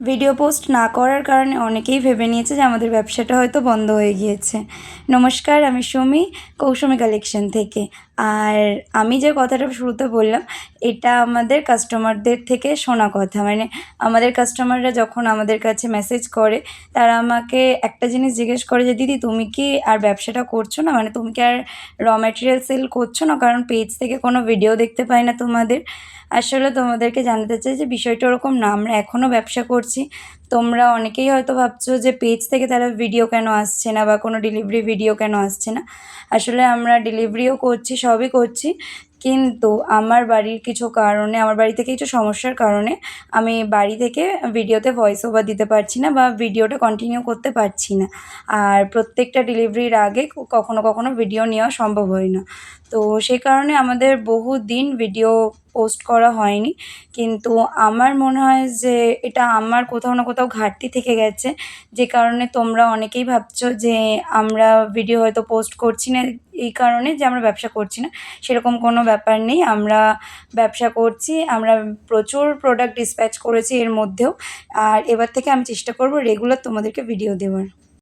Video post না করার কারণে অনেকেই ভেবে নিয়েছে যে আমাদের ব্যবসাটা হয়তো বন্ধ হয়ে গিয়েছে। নমস্কার, আমি সুমি, কৌসুমি কালেকশন থেকে। আর আমি যে কথাটা শুরুতে বললাম, এটা আমাদের কাস্টমারদের থেকে শোনা কথা। মানে আমাদের কাস্টমাররা যখন আমাদের কাছে মেসেজ করে, তারা আমাকে একটা জিনিস জিজ্ঞেস করে যে, "দিদি, তুমি কি আর ব্যবসাটা করছো না? মানে তুমি কি আর র ম্যাটেরিয়াল সেল করছো না? কারণ পেজ থেকে কোনো ভিডিও দেখতে পাই না তোমাদের।" আসলে তোমাদেরকে জানাতে চাই যে বিষয়টা ওরকম না। আমরা এখনও ব্যবসা করছি। তোমরা অনেকেই হয়তো ভাবছো যে পেজ থেকে তারা ভিডিও কেন আসছে না বা কোনো ডেলিভারি ভিডিও কেন আসছে না। আসলে আমরা ডেলিভারিও করছি, সবই করছি। কিন্তু আমার বাড়ির কিছু কারণে, আমার বাড়ি থেকে কিছু সমস্যার কারণে আমি বাড়ি থেকে ভিডিওতে ভয়েস ওভার দিতে পারছি না বা ভিডিওটা কন্টিনিউ করতে পারছি না। আর প্রত্যেকটা ডেলিভারির আগে কখনো কখনো ভিডিও নেওয়া সম্ভব হয় না। তো সে কারণে আমাদের বহুদিন ভিডিও পোস্ট করা হয়নি। কিন্তু আমার মনে হয় যে এটা আমার কোথাও না কোথাও ঘাটতি থেকে গেছে। যে কারণে তোমরা অনেকেই ভাবছো যে আমরা ভিডিও হয়তো পোস্ট করছি না এই কারণে যে আমরা ব্যবসা করছি না। সেরকম কোনো ব্যাপার নেই। আমরা ব্যবসা করছি। আমরা প্রচুর প্রোডাক্ট ডিসপ্যাচ করেছি এর মধ্যেও। আর এবার থেকে আমি চেষ্টা করব রেগুলার তোমাদেরকে ভিডিও দেওয়ার।